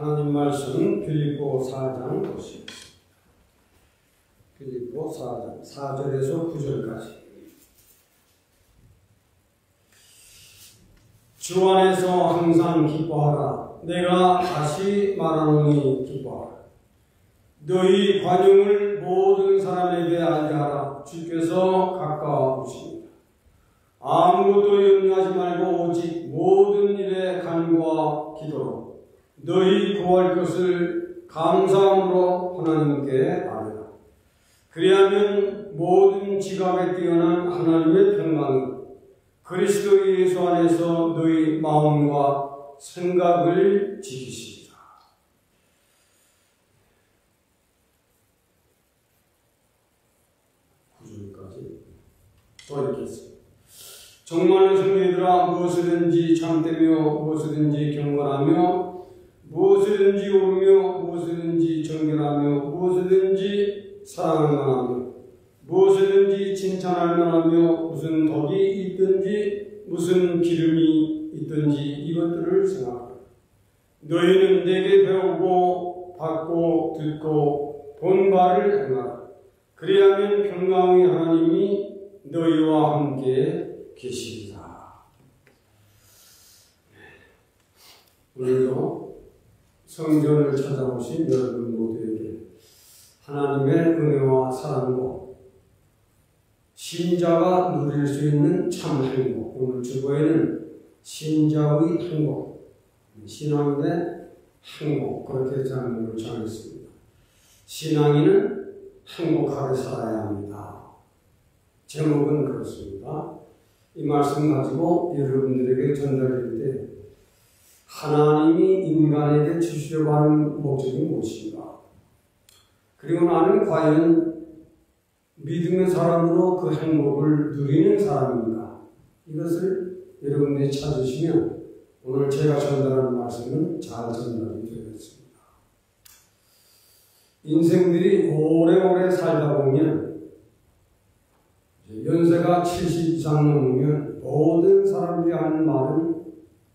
하나님 말씀 빌립보 4장 보시겠습니다. 빌립보 4장 4절에서 9절까지. 주 안에서 항상 기뻐하라. 내가 다시 말하노니 기뻐하라. 너희 관용을 모든 사람에게 알게 하라. 주께서 가까워 오십니다. 아무것도 염려하지 말고 오직 모든 일에 간구와 기도로 너희 구할 것을 감사함으로 하나님께 아뢰라. 그리하면 모든 지각에 뛰어난 하나님의 평강이 그리스도 예수 안에서 너희 마음과 생각을 지키시리라. 구절까지 더 읽겠습니다. 정말로 성도들아, 무엇이든지 참되며 무엇이든지 경건하며 무엇이든지 옳으며 무엇이든지 정결하며 무엇이든지 사랑할 만하며 무엇이든지 칭찬할 만하며 무슨 덕이 있든지 무슨 기름이 있든지 이것들을 생각하라. 너희는 내게 배우고 받고 듣고 본 바를 행하라. 그리하면 평강의 하나님이 너희와 함께 계시리라. 오늘도 성전을 찾아오신 여러분 모두에게 하나님의 은혜와 사랑과 신자가 누릴 수 있는 참 행복, 오늘 주보에는 신자의 행복, 신앙인의 행복, 그렇게 제목을 정했습니다. 신앙인은 행복하게 살아야 합니다. 제목은 그렇습니다. 이 말씀 가지고 여러분들에게 전달할 때 하나님이 인간에게 주시려고 하는 목적이 무엇인가? 그리고 나는 과연 믿음의 사람으로 그 행복을 누리는 사람인가? 이것을 여러분들이 찾으시면 오늘 제가 전달하는 말씀은 잘 전달이 되겠습니다. 인생들이 오래오래 살다 보면 연세가 70 이상 넘으면 모든 사람들이 하는 말은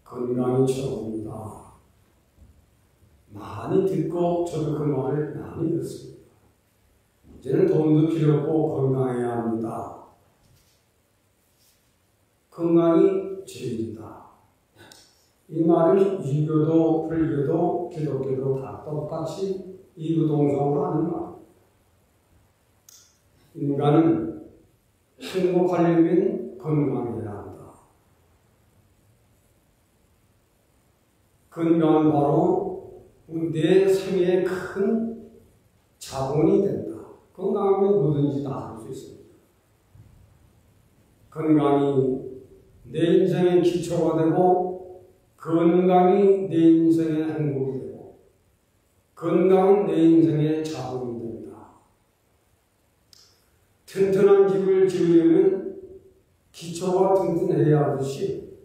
건강이 최고입니다. 많이 듣고 저도 그 말을 많이 듣습니다. 이제는 돈도 필요 없고 건강해야 합니다. 건강이 제일이다. 이 말은 유교도 불교도 기독교도 다 똑같이 이구동성으로 하는 말. 인간은 행복하려면 건강해야 한다. 건강은 바로 내 생애의 큰 자본이 된다. 건강하면 뭐든지 다 할 수 있습니다. 건강이 내 인생의 기초가 되고 건강이 내 인생의 행복이 되고 건강은 내 인생의 자본이 된다. 튼튼한 집을 지으려면 기초가 튼튼해야 하듯이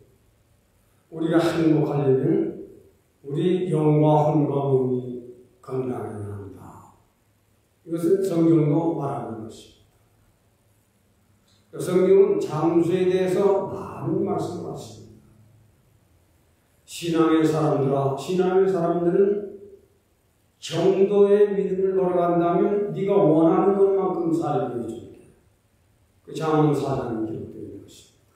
우리가 행복하려면 우리 영과 혼과 몸이 건강해야 한다. 이것은 성경도 말하는 것입니다. 성경은 장수에 대해서 많은 말씀을 하십니다. 신앙의 사람들은 정도의 믿음을 걸어간다면 네가 원하는 것만큼 살게 해줄게. 그 잠언 4장에 기록되어 있는 것입니다.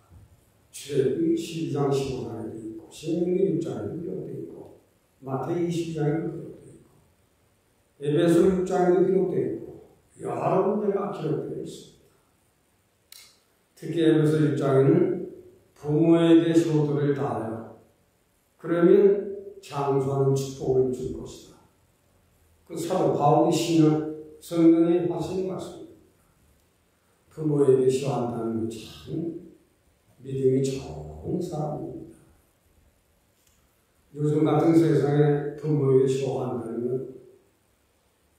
출애굽기 12장 15장에도 있고 신명기 6장에도 기록되어 있고 마태기 22장에도 기록되어 있고 에베소 6장에도 기록되어 있고 여러 군데가 기록되어 있습니다. 특히 에베소 6장에는 부모에게 효도를 다하라. 그러면 장수하는 축복을 줄 것이다. 그 사도 바울이 신은 성경에 하신 말씀입니다. 부모에게 시한다는 참 믿음이 좋은 사람입니다. 요즘 같은 세상에 부모에게 시한다는 건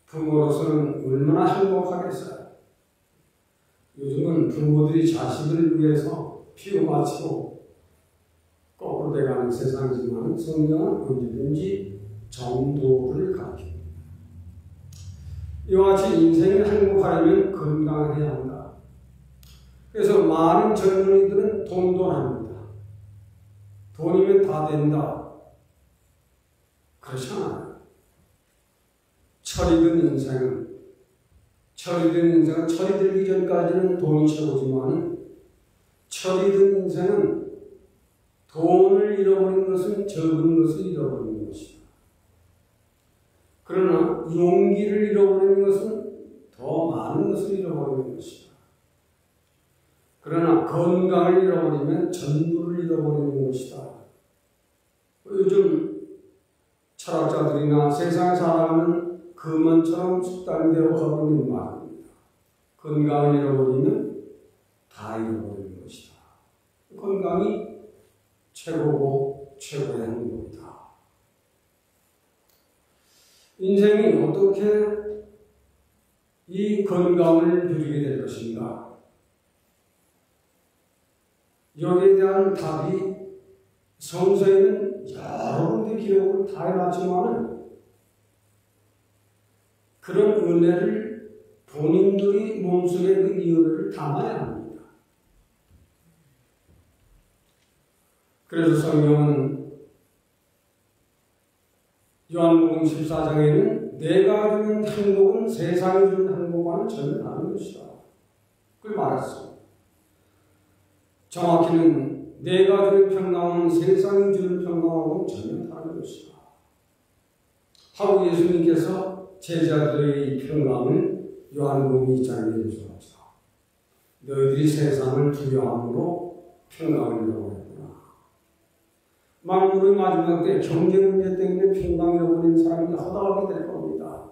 부모로서는 얼마나 행복하겠어요. 요즘은 부모들이 자식을 위해서 피우 바치고 거꾸로 돼가는 세상이지만 성경은 언제든지 정도를 가르칩니다. 이와 같이 인생을 행복하려면 건강해야 한다. 그래서 많은 젊은이들은 돈도 합니다. 돈이면 다 된다. 그렇지 않아요. 철이 든 인생은 철이 들기 전까지는 돈이 최고지만 철이 든 인생은 돈을 잃어버린 것은 적은 것을 잃어버리는 것이다. 그러나 용기를 잃어버리는 것은 더 많은 것을 잃어버리는 것이다. 그러나 건강을 잃어버리면 전부를 잃어버리는 것이다. 요즘 철학자들이나 세상에 살아가는 금원처럼 습관이 되어가고 있는 말입니다. 건강을 잃어버리면 다 잃어버리는 것이다. 건강이 최고고 최고의 행복이다. 인생이 어떻게 이 건강을 누리게 될 것인가? 여기에 대한 답이 성서에는 여러 군데 기록을 다 해놨지만 그런 은혜를 본인들이 몸속에 그 이유를 담아야 합니다. 그래서 성경은 요한복음 14장에는 내가 주는 행복은 세상이 주는 행복과는 전혀 다른 것이다. 그걸 말했습니다. 정확히는 내가 주는 평강은 세상이 주는 평강하고는 전혀 다른 것이다. 하고 예수님께서 제자들의 이 평강을 요한복음 2장에 내주셨다. 너희들이 세상을 두려워함으로 평강을 잃어버렸구나. 만물의 마지막 때 경제 문제 때문에 평강 잃어버린 사람이 허다하게 될 겁니다.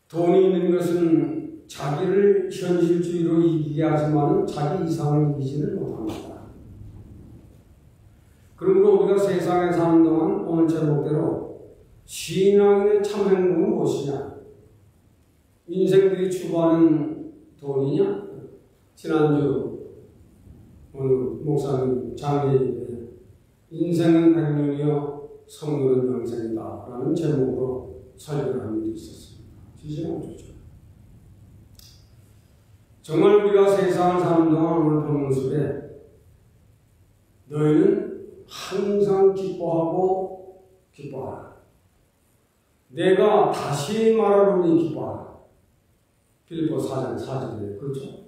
돈이 있는 것은 자기를 현실주의로 이기게 하지만 자기 이상을 이기지는 못합니다. 그러므로 우리가 세상에 사는 동안 오늘 제목대로 신앙인의 참 행복은 무엇이냐? 인생들이 추구하는 돈이냐? 지난주 오늘 목사님 장례인데 인생은 100년이요 성물은 영생이다 라는 제목으로 설교를 한 일이 있었습니다. 지지는 좋죠. 정말 우리가 세상을 사는 동안 오늘 본문 속에 너희는 항상 기뻐하고 기뻐하라. 내가 다시 말하노니 기뻐하라. 빌립보 4장 4절에 그렇죠?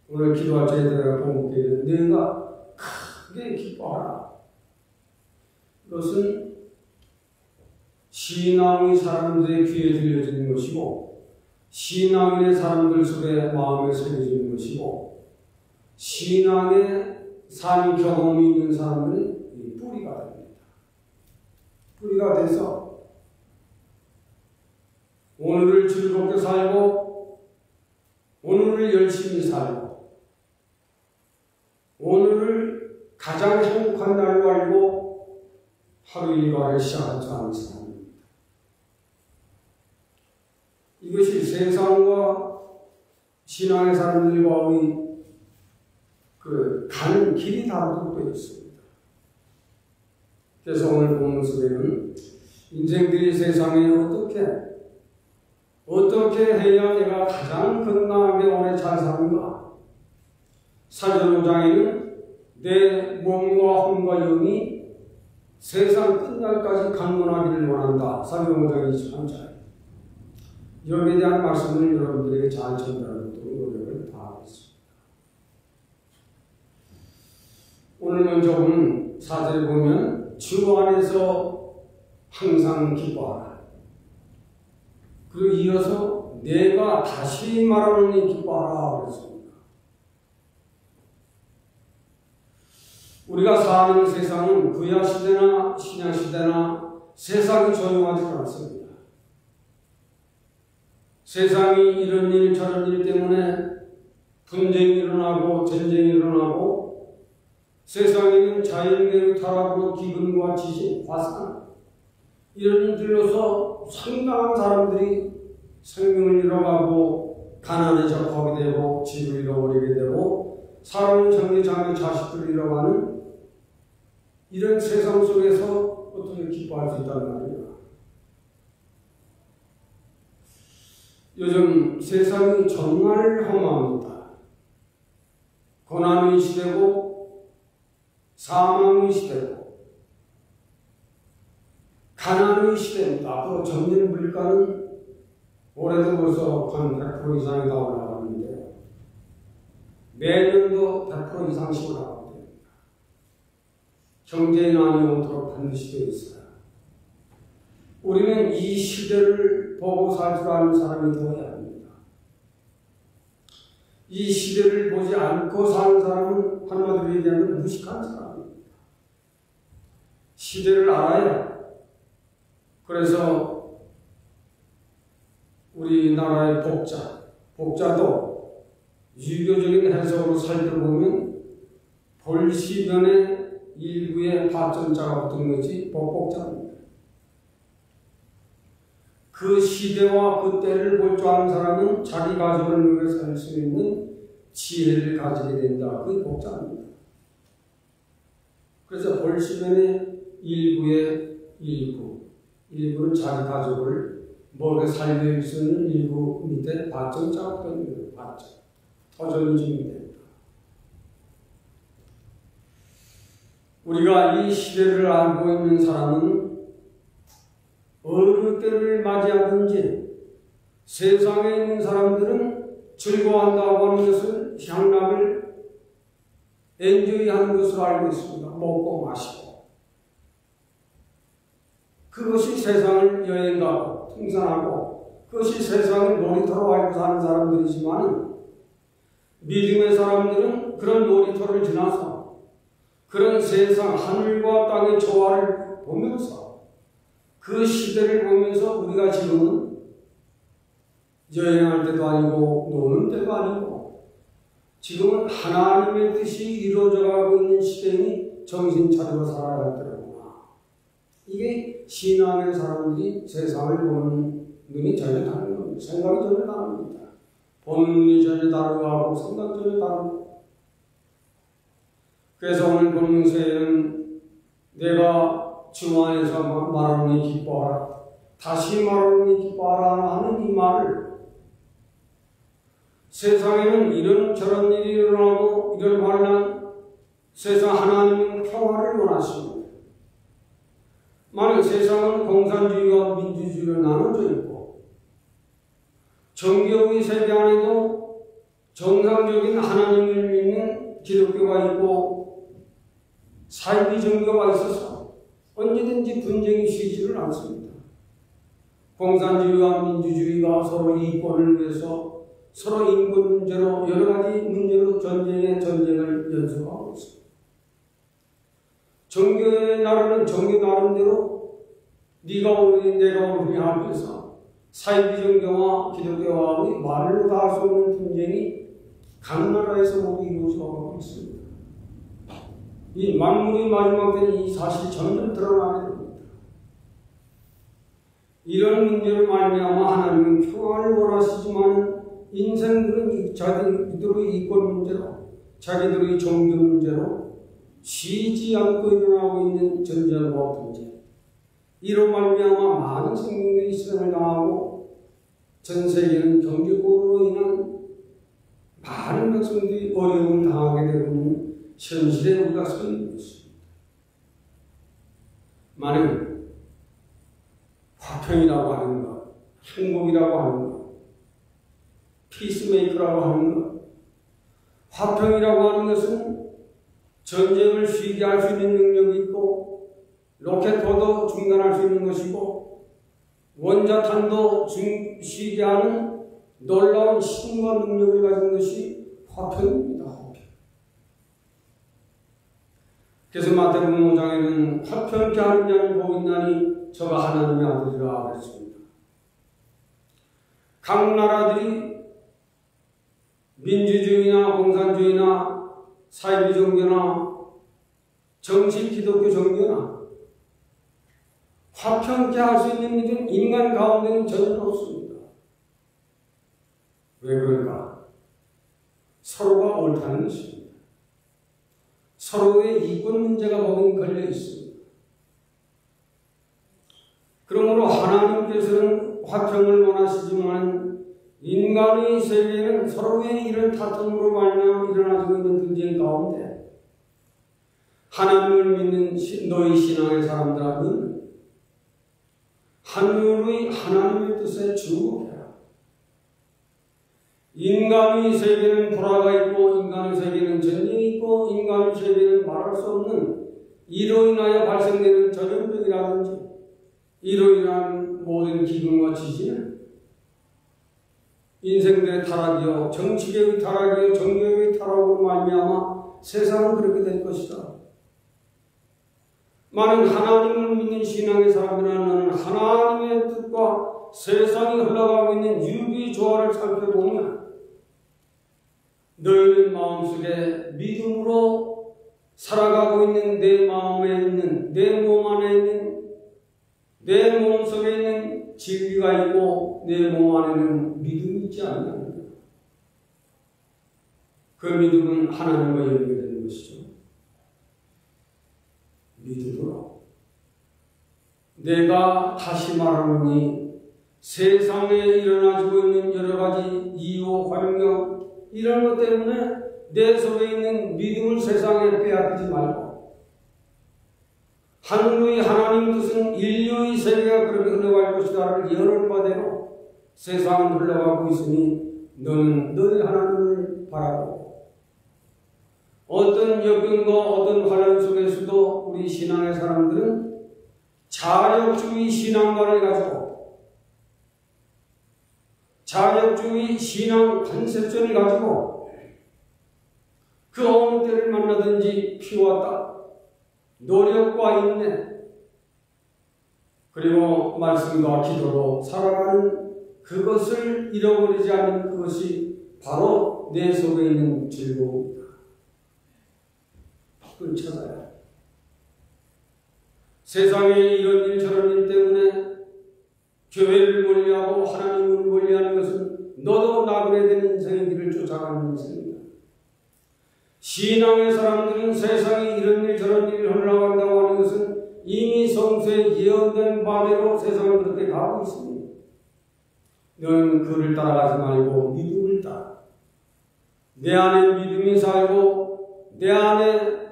오늘 기도할 때에 내가 본문에 내가 크게 기뻐하라. 이것은 신앙의 사람들의 귀에 들려지는 것이고 신앙인의 사람들 속에 마음에 새겨지는 것이고 신앙의 삶 경험이 있는 사람들이 뿌리가 됩니다. 뿌리가 돼서 오늘을 즐겁게 살고 오늘을 열심히 살고 오늘을 가장 행복한 날로 알고 하루 일과를 시작하지 않은 사람입니다. 이것이 세상과 신앙의 사람들과의 가는 길이 다르다고 되어 있습니다. 그래서 오늘 본문 속에는 인생들이 세상에 어떻게 해야 내가 가장 건강하게 오래 잘 사는가? 사전 5장에는 내 몸과 혼과 영이 세상 끝날까지 강건하기를 원한다. 사전 5장 23절. 여기에 대한 말씀을 여러분들에게 잘 전달하도록 노력을 다하겠습니다. 오늘 먼저 본 4절에 보면 주 안에서 항상 기뻐하라. 그리고 이어서 내가 다시 말하노니 기뻐하라 그랬습니다. 우리가 사는 세상은 구약 시대나 신약 시대나 세상이 조용하지 않습니다. 세상이 이런 일 저런 일 때문에 분쟁이 일어나고 전쟁이 일어나고 세상에는 자연계의 타락으로 기근과 지진, 화산 이런 일들로서 상당한 사람들이 생명을 잃어가고 가난에 접하게 되고 집을 잃어버리게 되고 사랑하는 형제 자매 자식들을 잃어가는 이런 세상 속에서 어떻게 기뻐할 수 있다는 말이냐. 요즘 세상이 정말 험합니다. 고난의 시대고 사망의 시대고 가난의 시대입니다. 앞으로 전일 물가는 올해도 벌써 한 100% 이상이 다 올라가는데 매년도 100% 이상씩 올라가고 됩니다. 경제의 난이 오도록 반드시 되어 있어요. 우리는 이 시대를 보고 살 줄 아는 사람이 되어야 합니다. 이 시대를 보지 않고 사는 사람은 한마디로 얘기하면 무식한 사람입니다. 시대를 알아야. 그래서 우리나라의 복자도 유교적인 해석으로 살펴보면 볼시변의 일부의 파전자가 붙은 것이 복복자입니다. 그 시대와 그 때를 볼 줄 아는 사람은 자기 가족을 위해 살 수 있는 지혜를 가지게 된다. 그게 복자입니다. 그래서 볼시변의 일부의 일부는 자기 가족을 먹여 살릴 수 있는 일부 밑에 밭정자가 붙어있는 거예요. 밭정. 터전이 준비됩니다. 우리가 이 시대를 알고 있는 사람은 어느 때를 맞이하든지 세상에 있는 사람들은 즐거워한다고 하는 것을 향락을 엔조이하는 것으로 알고 있습니다. 먹고 마시고. 그것이 세상을 여행가고 등산하고 그것이 세상을 놀이터로 알고 사는 사람들이지만 믿음의 사람들은 그런 놀이터를 지나서 그런 세상 하늘과 땅의 조화를 보면서 그 시대를 보면서 우리가 지금은 여행할 때도 아니고 노는 때도 아니고 지금은 하나님의 뜻이 이루어져가고 있는 시대니 정신 차리고 살아야 할 때라구나. 이게 신앙의 사람들이 세상을 보는 눈이 전혀 다른 겁니다. 생각이 전혀 다릅니다. 보는 눈이 전혀 다르고 생각이 전혀 다르고. 그래서 오늘 본문서에는 내가 주 안에서 말하노니 기뻐하라. 다시 말하노니 기뻐하라 하는 이 말을 세상에는 이런 저런 일이 일어나고 이런 환난 세상 하나님은 평화를 원하십니다. 만약 세상은 공산주의와 민주주의로 나눠져 있고 정교의 세계 안에도 정상적인 하나님을 믿는 기독교가 있고 사이비 종교가 있어서 언제든지 분쟁이 쉬지를 않습니다. 공산주의와 민주주의가 서로 이권을 위해서 서로 인권 문제로 여러 가지 문제로 전쟁을 연습하고 있습니다. 종교의 나라는 종교 나름대로 네가 옳으니 내가 옳으니 하면서 사이비 종교와 기독교와의 말로 다 할 수 없는 분쟁이 각 나라에서 모두 이루어져가고 있습니다. 이 만물의 마지막 때는 이 사실이 점점 드러나게 됩니다. 이런 문제를 말미암아 하나님은 평화를 원하시지만 인생들은 자기들의 이권 문제로 자기들의 종교 문제로 쉬지 않고 일어나고 있는 전쟁과 분쟁 이로 말미암아 많은 생명들이 희생을 당하고 전 세계는 경제고로 인한 많은 백성들이 어려움을 당하게 되고 있는 현실에 우리가 서 있는 것입니다. 만약 화평이라고 하는 것, 행복이라고 하는 것, 피스메이커라고 하는 것, 화평이라고 하는 것은 전쟁을 쉬게 할 수 있는 능력이 있고 로켓포도 중단할 수 있는 것이고 원자탄도 쉬게 하는 놀라운 힘과 능력을 가진 것이 화평입니다. 화평. 그래서 마태복음 5장에는 화평케 하는 자는 복이 있나니 저가 하나님의 아들이라 그랬습니다. 각 나라들이 민주주의나 공산주의나 사이비 종교나 정식 기독교 종교나 화평케 할 수 있는 일은 인간 가운데는 전혀 없습니다. 왜 그럴까? 서로가 옳다는 것입니다. 서로의 이권 문제가 거기 걸려 있습니다. 그러므로 하나님께서는 화평을 원하시지만 인간의 세계는 서로의 이런 다툼으로 말미암아 일어나고 있는 분쟁 가운데 하나님을 믿는 너희 신앙의 사람들은 하늘의 하나님의 뜻에 주목해라. 인간의 세계는 불화가 있고 인간의 세계는 전쟁이 있고 인간의 세계는 말할 수 없는 이로 인하여 발생되는 전염병이라든지 이로 인한 모든 기근과 지진은 인생들의 타락이요 정치계의 타락이요 종교의 타락으로 말미암아 세상은 그렇게 될 것이다. 많은 하나님을 믿는 신앙의 사람들은 너는 하나님의 뜻과 세상이 흘러가고 있는 유비 조화를 살펴보면 너희는 마음속에 믿음으로 살아가고 있는 내 마음에 있는 내 몸 안에 있는 내 몸속에 있는 진리가 있고 내 몸 안에는 믿음이 있지 않느냐. 그 믿음은 하나님과 연결되는 것이죠. 믿음으로 내가 다시 말하노니 세상에 일어나지고 있는 여러 가지 이유, 환경 이런 것 때문에 내 속에 있는 믿음을 세상에 빼앗기지 말고 하늘의 하나님 뜻은 인류의 세계가 그렇게 흘러갈 것이다를 예언을 바대로 세상은 흘러가고 있으니 너는 너희 하나님을 바라고 어떤 역경과 어떤 환란 속에서도 우리 신앙의 사람들은 자력주의 신앙관을 가지고 자력주의 신앙 컨셉션을 가지고 그 어느 때를 만나든지 피와 땀, 노력과 인내 그리고 말씀과 기도로 살아가는 그것을 잃어버리지 않는 그것이 바로 내 속에 있는 즐거움입니다. 그걸 찾아야 세상에 이런 일 저런 일 때문에 교회를 멀리하고 하나님을 멀리하는 것은 너도 나그네 된 인생의 길을 쫓아가는 인생입니다. 신앙의 사람들은 세상에 이런 일 저런 일이 흘러간다고 하는 것은 이미 성서에 예언된 바대로 세상을 그렇게 가고 있습니다. 너는 그를 따라가지 말고 믿음을 따라 내 안에 믿음이 살고 내 안에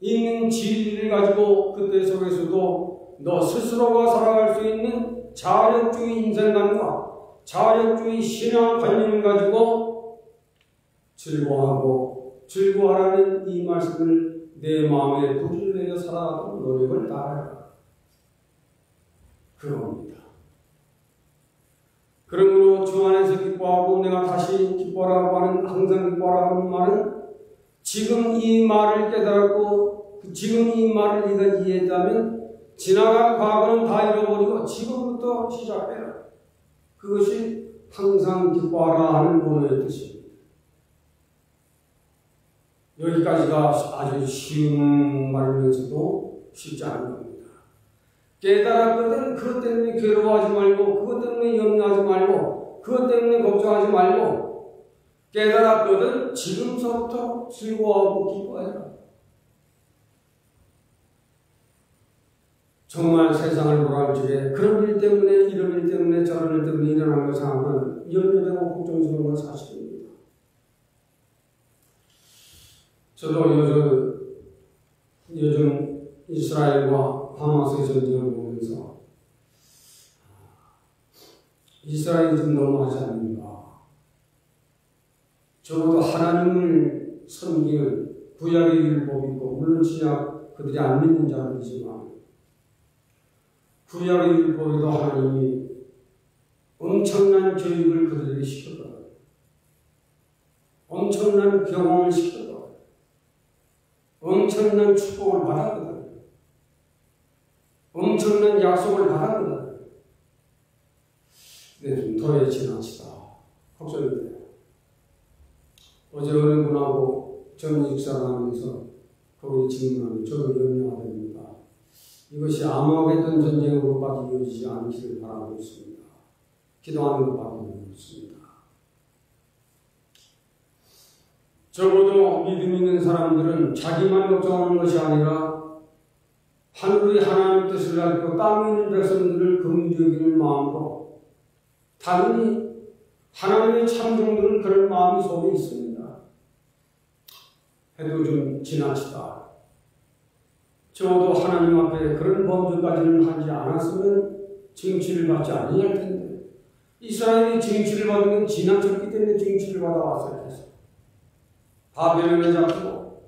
있는 진리를 가지고 그때 속에서도 너 스스로가 살아갈 수 있는 자력주의 인생관과 자력주의 신앙관념을 가지고 즐거워하라는 이 말씀을 내 마음에 불을 내려 살아가도록 노력을 다하라. 그겁니다. 그러므로 주 안에서 기뻐하고 내가 다시 기뻐하라고 하는 항상 기뻐하라고 하는 말은 지금 이 말을 깨달았고 지금 이 말을 네가 이해했다면 지나간 과거는 다 잃어버리고 지금부터 시작해라. 그것이 항상 기뻐하라 하는 본어의 뜻입니다. 여기까지가 아주 쉬운 말이면서도 쉽지 않은 겁니다. 깨달았거든 그것 때문에 괴로워하지 말고 그것 때문에 염려하지 말고 그것 때문에 걱정하지 말고 깨달았거든 지금서부터 즐거워하고 기뻐해라. 정말 세상을 돌아올 적에 그런 일 때문에 이런 일 때문에 저런 일 때문에 일어난 것을 하면 염려되고 걱정스러운 건 사실입니다. 저도 요즘 이스라엘과 하마스의 전쟁을 보면서 이스라엘이 좀 너무하지 않는가. 적어도 하나님을 섬기는 구약의 율법이 있고 물론 신약 그들이 안 믿는 자들이지만 구약의 율법에도 하나님이 엄청난 교육을 그들에게 시켰다. 엄청난 경험을 시켰다. 엄청난 축복을 받았거든. 엄청난 약속을 받았거든. 근데 좀 도에 지나치다. 걱정이 돼요. 어제 어느 분하고 전직 사람하면서 거기 질문하면 저도 염려가 됩니다. 이것이 아마겟돈 전쟁으로밖에 이어지지 않기를 바라고 있습니다. 기도하는 것밖에 없습니다. 적어도 믿음 있는 사람들은 자기만 걱정하는 것이 아니라 하늘의 하나님의 뜻을 알고 땅에 있는 백성들을 긍휼히 여기는 마음으로 당연히 하나님의 참종들은 그런 마음이 속에 있습니다. 해도 좀 지나치다. 적어도 하나님 앞에 그런 범죄까지는 하지 않았으면 징치를 받지 않을 텐데 이스라엘이 징치를 받은 건 지나쳤기 때문에 징치를 받아왔어야 했어. 바벨론에 잡히고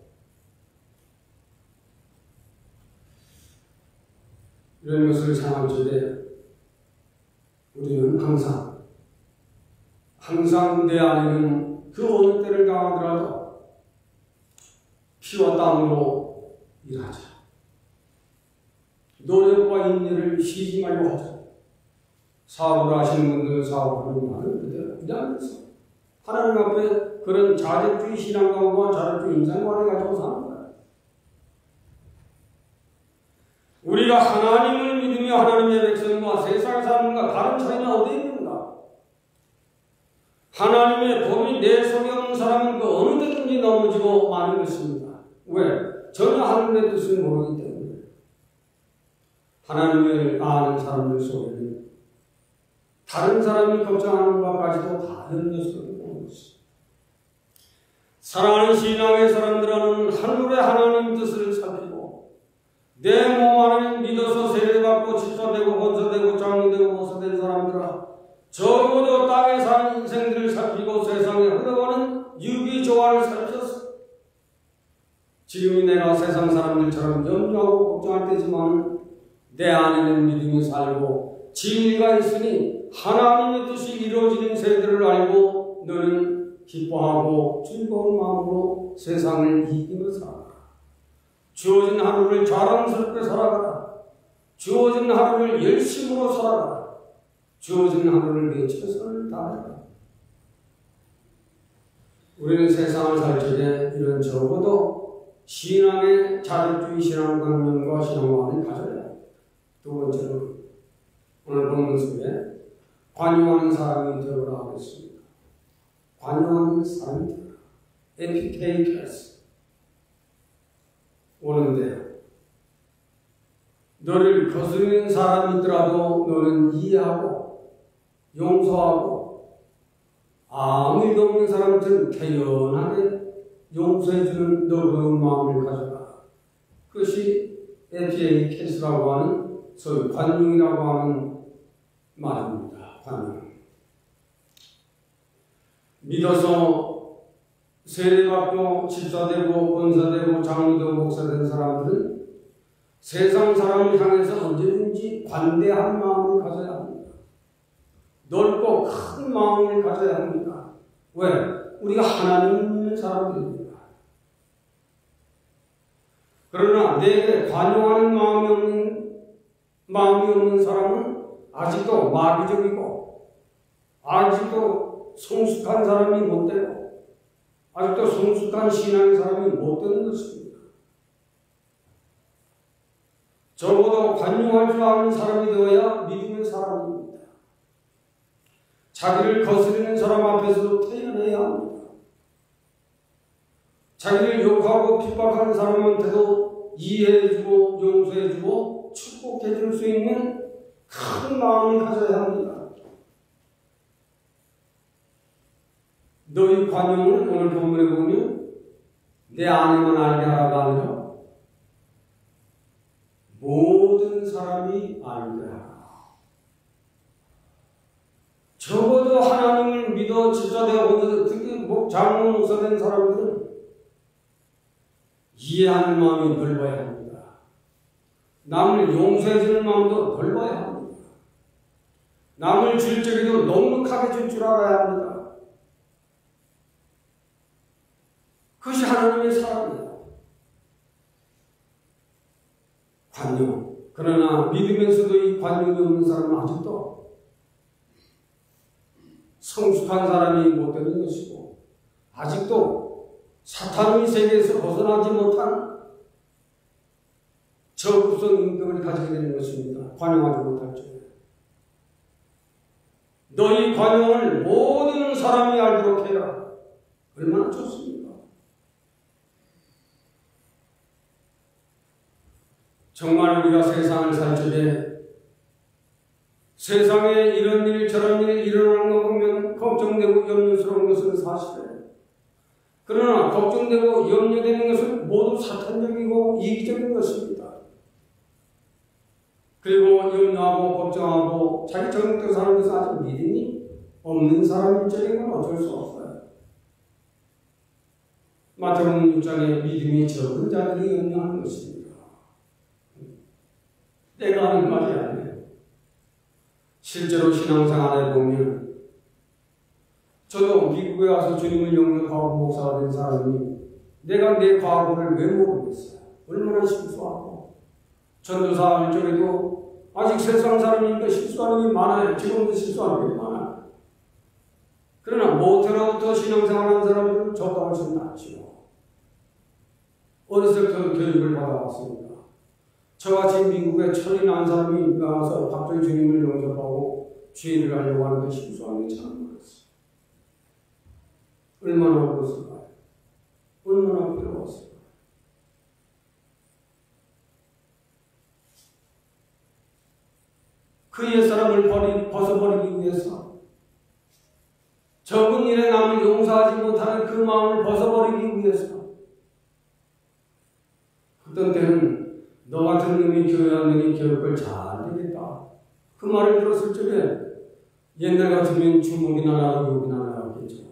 이런 것을 생각할 때 우리는 항상 내 안에는 그 어느 때를 당하더라도 피와 땀으로 일하자. 노력과 인내를 쉬지 말고 하자. 사업을 하시는 분들 사업하는 말은 그대로 그냥 하나님 앞에 그런 자력주의 신앙관과 자력주의 인생관을 가지고 사는 거야. 우리가 하나님을 믿으며 하나님의 백성과 세상 사람과 다른 차이는 어디에 있는가? 하나님의 법이 내 속에 없는 사람은 그 어느 때든지 넘어지고 마는 것입니다. 왜? 전혀 하나님의 뜻을 모르기 때문에. 하나님을 아는 사람들 속에는 다른 사람이 걱정하는 것까지도 다른 것으로 보는 것입니다. 사랑하는 신앙의 사람들은 하늘의 하나님 뜻을 살피고 내 몸 안에 믿어서 세례받고 집사되고 권사되고 장로되고 모사된 사람들아 적어도 땅에 사는 인생들을 살피고 세상에 흘러가는 유기조화를 살펴서 지금이 내가 세상 사람들처럼 염려하고 걱정할 때지만 내 안에는 믿음이 살고 진리가 있으니 하나님의 뜻이 이루어지는 세대를 알고 너는 기뻐하고 즐거운 마음으로 세상을 이기며 살아가라. 주어진 하루를 자랑스럽게 살아가라. 주어진 하루를 열심으로 살아가라. 주어진 하루를 내 최선을 다해라. 우리는 세상을 살 적에 이런 적어도 신앙의 자력주의 신앙관념과 신앙관을 가져야 합니다. 두 번째로 오늘 본문 속에 관용하는 사람이 되어라 하겠습니다. 관용하는 사람이 되어라. 에피테이크스. 오는데 너를 거스르는 사람이 있더라도 너는 이해하고 용서하고 아무 일도 없는 사람들은 태연하게 용서해주는 너그러운 마음을 가져라. 그것이 에피테이크스라고 하는 소위 관용이라고 하는 말입니다. 관용. 믿어서 세례받고 집사되고 권사되고 장로되고 목사된 사람들은 세상 사람을 향해서 언제든지 관대한 마음을 가져야 합니다. 넓고 큰 마음을 가져야 합니다. 왜? 우리가 하나님을 믿는 사람들입니다. 그러나 내게 관용하는 마음이 없는 사람은 아직도 마귀적이고 아직도 성숙한 사람이 못 되고 아직도 성숙한 신앙의 사람이 못 되는 것입니다. 적어도 관용할 줄 아는 사람이 되어야 믿음의 사람입니다. 자기를 거스르는 사람 앞에서도 태연해야 합니다. 자기를 욕하고 핍박하는 사람한테도 이해해주고 용서해주고 축복해줄 수 있는 큰 마음을 가져야 합니다. 너희 관용을 오늘 본문에 보면 내 안에만 알게 하라가 아니라 모든 사람이 알게 하라. 적어도 하나님을 믿어 집사되어 특히 장로 목사된 사람들은 이해하는 마음이 넓어야 합니다. 남을 용서해주는 마음도 넓어야 합니다. 남을 줄 적에도 넉넉하게 줄 줄 알아야 합니다. 그것이 하나님의 사랑이에요. 관용. 그러나 믿으면서도 이 관용이 없는 사람은 아직도 성숙한 사람이 못 되는 것이고 아직도 사탄의 세계에서 벗어나지 못한 저급성 인격을 가지게 되는 것입니다. 관용하지 못할 적에. 너희 관용을 모든 사람이 알도록 해라. 얼마나 좋습니까? 정말 우리가 세상을 살 적에 세상에 이런 일 저런 일 일어나는 거 보면 걱정되고 염려스러운 것은 사실이에요. 그러나 걱정되고 염려되는 것은 모두 사탄적이고 이기적인 것입니다. 그리고 염려하고 걱정하고 자기 정욕대로 사는 것은 아직 믿음이 없는 사람일적인 건 어쩔 수 없어요. 마태복음 6장에 믿음이 적은 자들이 염려하는 것입니다. 내가 하는 말이 아니에요. 실제로 신앙생활에 보면 저도 미국에 와서 주님을 영접하고 목사가 된 사람이 내가 내 과거를 왜 모르겠어요. 얼마나 실수하고 전도사 할 적에도 아직 세상 사람이니까 실수하는 게 많아요. 지금도 실수하는 게 많아요. 그러나 모태로부터 신앙생활하는 사람들은 저보다 훨씬 낫지요. 어렸을 때부터 교육을 받아왔습니다. 저같이 미국에 철이 난 사람이 나와서 갑자기 주님을 영접하고 죄를 하려고 하는 게 실수하는 게 참 많았어요. 얼마나 어렸을까요? 얼마나 괴로웠을까요? 그 옛사람을 벗어버리기 위해서 적은 일에 남을 용서하지 못하는 그 마음을 벗어버리기 위해서 어떤 때는 너 같은 놈이 교회 안 되니 교육을 잘 되겠다. 그 말을 들었을 적에 옛날 같으면 주먹이나 나고 욕이나 나왔겠죠.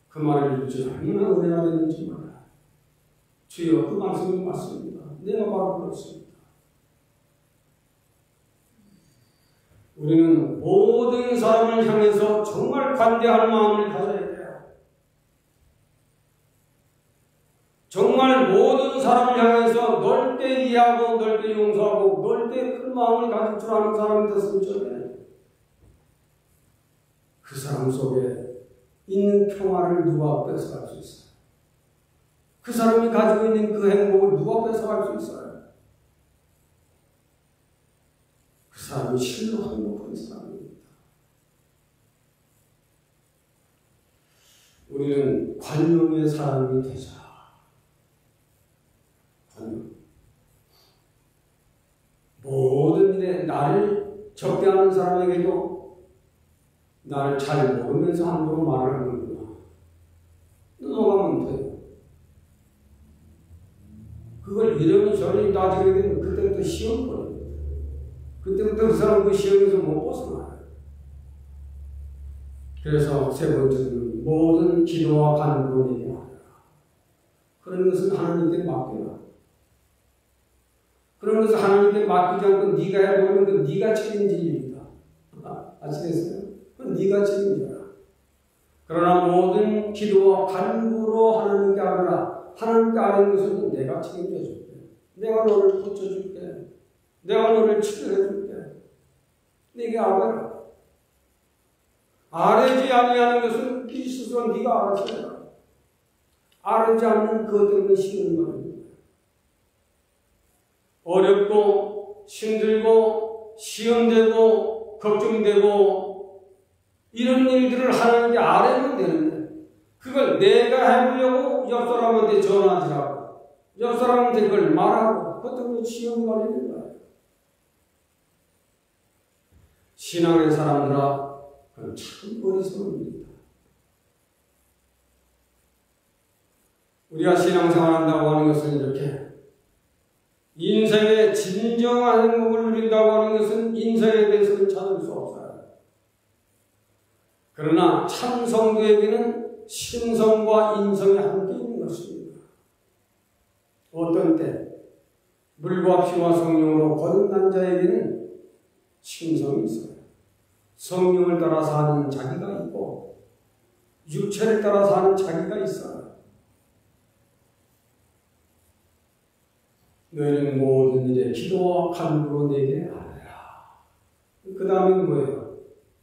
그 말을 듣지 얼마나 은혜가 됐는지 몰라요. 주여 그 말씀이 맞습니다. 내가 바로 그렇습니다. 우리는 모든 사람을 향해서 정말 관대할 마음을 가져야 돼요. 정말 모든 사람을 향해서 넓게 이해하고 넓게 용서하고 넓게 큰 마음을 가질 줄 아는 사람이 됐으면 좋겠네요. 그 사람 속에 있는 평화를 누가 뺏어갈 수 있어요? 그 사람이 가지고 있는 그 행복을 누가 뺏어갈 수 있어요? 그 사람이 실로 행복한 사람입니다. 우리는 관용의 사람이 되자. 관용. 모든 일에 나를 적대하는 사람에게도 나를 잘 모르면서 함부로 말을 하는구나. 넘어가면 돼요. 그걸 이러저러 따지게 되면 그때부터 시험 걸려요. 그때부터 그 사람 그 시험에서 못 벗어나요. 그래서 세 번째는 모든 기도와 간구로 내게 하라. 그런 것은 하나님께 맡겨라. 그런 것을 하나님께 맡기지 않고 네가 해보면 그 네가 책임질 일이다. 아시겠어요? 그건 네가 책임져라. 그러나 모든 기도와 간구로 하나님께 하라. 하나님께 하는 것은 내가 책임져 줄게. 내가 너를 고쳐줄게. 내가 너를 치료해줄게. 네가 알아라. 아뢰지 아니하는 것은 네 스스로 네가 알아서 해라. 아뢰지 않는 그것 때문에 쉬는 말입니다. 어렵고 힘들고 시험되고 걱정되고 이런 일들을 하나님께 아뢰면 되는데 그걸 내가 해보려고 옆 사람한테 전화하지 않고 옆 사람한테 그걸 말하고 그것 때문에 시험 걸리는 거예요. 신앙의 사람들아 그건 참 어리석습니다. 우리가 신앙생활한다고 하는 것은 이렇게 인생의 진정한 행복을 누린다고 하는 것은 인생에 대해서는 찾을 수 없어요. 그러나 참 성도에게는 신성과 인성이 함께 있는 것입니다. 어떤 때 물과 피와 성령으로 거듭난 자에게는 신성이 있어요. 성령을 따라 사는 자기가 있고 육체를 따라 사는 자기가 있어요. 너희는 모든 일에 기도와 간구로 내게 하라. 그 다음엔 뭐예요?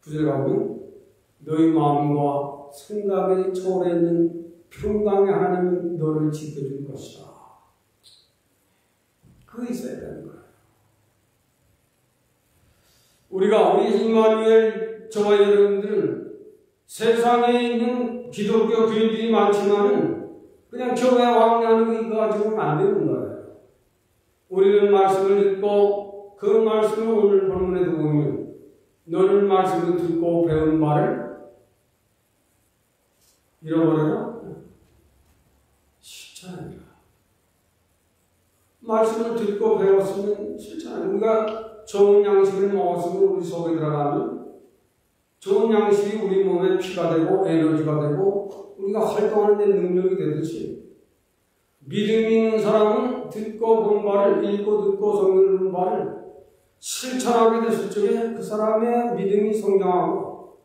9절 가보면 너희 마음과 생각에 초월해 있는 평강의 하나님은 너를 지켜줄 것이다. 그거 있어야 되는 거예요. 우리 임마누엘 저와 여러분들은 세상에 있는 기독교 교인들이 많지만은 그냥 교회 왕래하는 거 가지고는 안 되는 거예요. 우리는 말씀을 듣고 그 말씀을 오늘 본문에도 보면 너는 말씀을 듣고 배운 말을 잃어버려라? 쉽지 않아요. 말씀을 듣고 배웠으면 실천하는, 우리가 좋은 양식을 먹었으면 우리 속에 들어가면 좋은 양식이 우리 몸에 피가 되고 에너지가 되고 우리가 활동하는 데 능력이 되듯이, 믿음이 있는 사람은 듣고 본 바를, 읽고 듣고 성경을 본 바를 실천하게 됐을 적에 그 사람의 믿음이 성장하고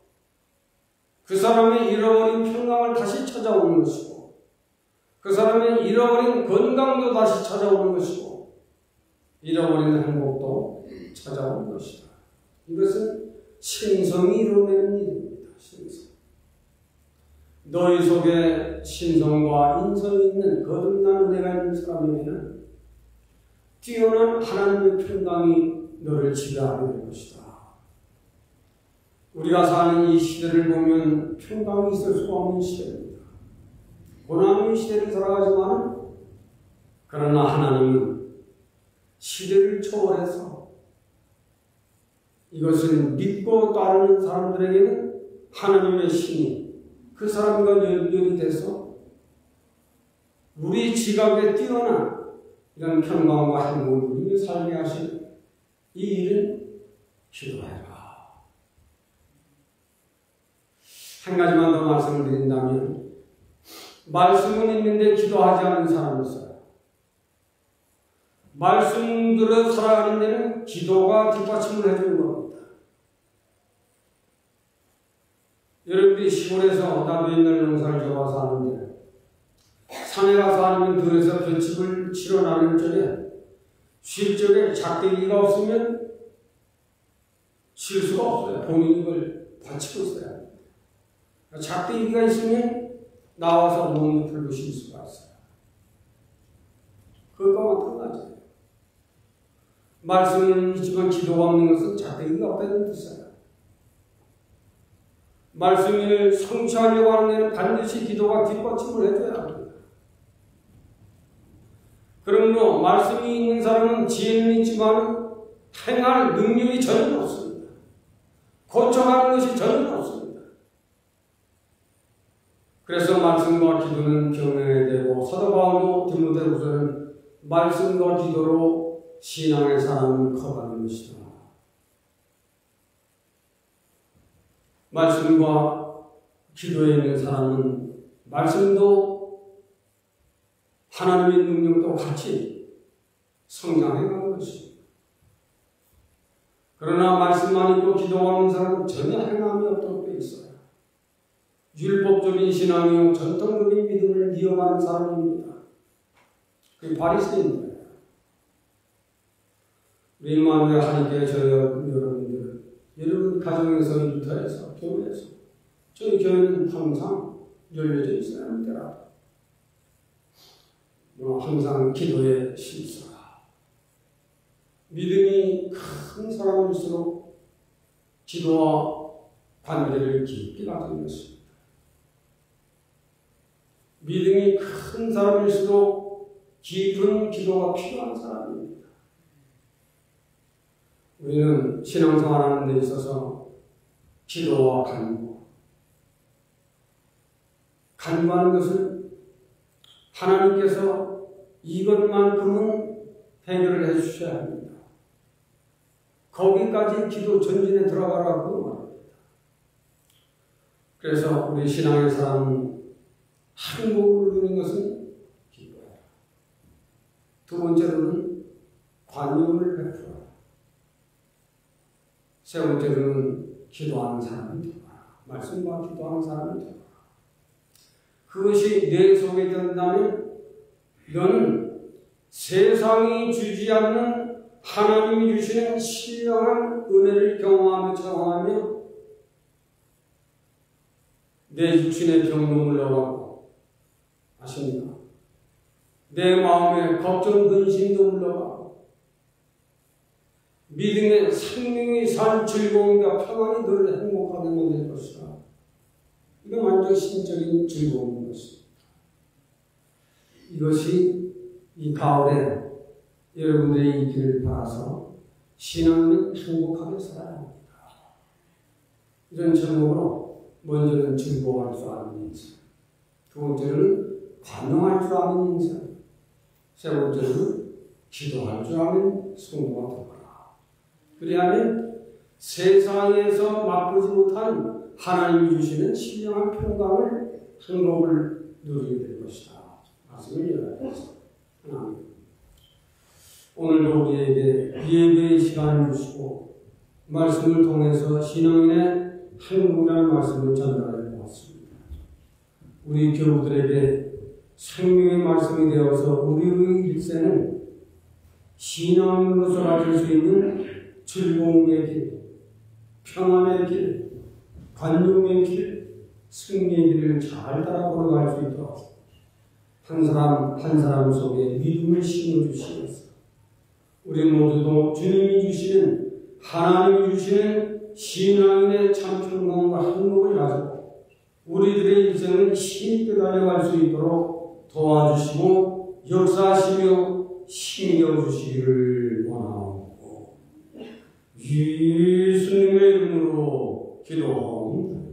그 사람의 잃어버린 평강을 다시 찾아오는 것이고, 그 사람의 잃어버린 건강도 다시 찾아오는 것이고, 잃어버린 행복도 찾아오는 것이다. 이것은 신성이 이루어내는 일입니다. 신성. 너희 속에 신성과 인성이 있는 거듭난 은혜가 있는 사람에게는 뛰어난 하나님의 평강이 너를 지배하게 될 것이다. 우리가 사는 이 시대를 보면 평강이 있을 수가 없는 시대입니다. 고난의 시대를 살아가지만, 그러나 하나님은 시대를 초월해서 이것을 믿고 따르는 사람들에게는 하나님의 신이 그 사람과 연결이 돼서 우리 지각에 뛰어난 이런 평강과 행복을 누리며 살게 하신 이 일은 기도해라. 한 가지만 더 말씀을 드린다면, 말씀은 있는데 기도하지 않는 사람이 있어요. 말씀들을 살아가는 데는 기도가 뒷받침을 해주는 겁니다. 여러분들이 시골에서, 나도 옛날 농사를 져봐서 하는데, 산에 가서 아니면 들에서 볏짚을 치러 나는 적에 쉴 적에 작대기가 없으면 쉴 수가 없어요. 본인이 그걸 받치고 있어야 합니다. 작대기가 있으면 나와서 몸을 풀고 쉴 수가 있어요. 그것과 마찬가지예요. 말씀은 있지만 기도가 없는 것은 작대기가 없다는 뜻이에요. 말씀을 성취하려고 하는 데는 반드시 기도가 뒷받침을 해줘야 합니다. 그러므로 말씀이 있는 사람은 지혜는 있지만 행할 능력이 전혀 없습니다. 고쳐가는 것이 전혀 없습니다. 그래서 말씀과 기도는 병행해야 되고, 사도 바울도 디모데후서는 말씀과 기도로 신앙의 사람을 커가는 것이다. 말씀과 기도에 있는 사람은 말씀도 하나님의 능력도 같이 성장해가는 것입니다. 그러나 말씀만 있고 기도가 없는 사람은 전혀 행함이 없도록 되어 있어요. 율법적인 신앙이요 전통적인 믿음을 이어가는 사람입니다. 그게 바리새인입니다. 우리 임마누엘 하나님께 저희 여러분들, 여러분 가정에서 일터에서 교회에서, 저희 교회는 항상 열려져 있어야 합니다. 항상 기도에 힘써라. 믿음이 큰 사람일수록 기도와 관계를 깊게 가지는 것입니다. 믿음이 큰 사람일수록 깊은 기도가 필요한 사람입니다. 우리는 신앙생활하는 데 있어서 기도와 간구하는 것은 하나님께서 이것만큼은 해결을 해주셔야 합니다. 거기까지 기도 전진에 들어가라고 말합니다. 그래서 우리 신앙의 사람은 행복을 누리는 것은 기도해라. 두 번째로는 관용을 베풀어라. 세 번째로는 기도하는 사람이 되어라. 말씀과 기도하는 사람이 되어라. 그것이 내 속에 든다면 너는 세상이 주지 않는 하나님이 주시는 신령한 은혜를 경험하며 체험하며 내 육신의 병도 물러가고, 아십니까? 내 마음의 걱정, 근심도 물러가고, 믿음의 생명이 산 즐거움과 평안이 너를 행복하게 만들 것이다. 이건 완전 신적인 즐거움인 것입니다. 이것이 이 가을에 여러분들이 있기를 바라서 신앙은 행복하게 살아야 합니다. 이런 제목으로 먼저는 즐거워할 줄 아는 인생, 두 번째는 관용할 줄 아는 인생, 세 번째는 기도할 줄 아는 성도가 되거라. 그리하면 세상에서 맛보지 못한 하나님이 주시는 신령한 평강을 행복을 누리게 될 것이다. 말씀을 이해하겠습니다. 하나님, 오늘도 우리에게 예배의 시간을 주시고 말씀을 통해서 신앙인의 행복이라는 말씀을 전달해 보았습니다. 우리 교우들에게 생명의 말씀이 되어서 우리의 일생은 신앙으로서 가질 수 있는 즐거움의 길, 평안의 길, 관용의 길, 승리의 길을 잘 따라 걸어갈 수 있도록 한 사람 한 사람 속에 믿음을 심어주시면서 우리 모두도 주님이 주시는, 하나님이 주시는 신앙인의 참 평강과 행복을 가지고 우리들의 인생을 힘있게 달려갈 수 있도록 도와주시고 역사하시며 힘이어 주시기를 원하옵고 예수님의 이름으로 기도합니다.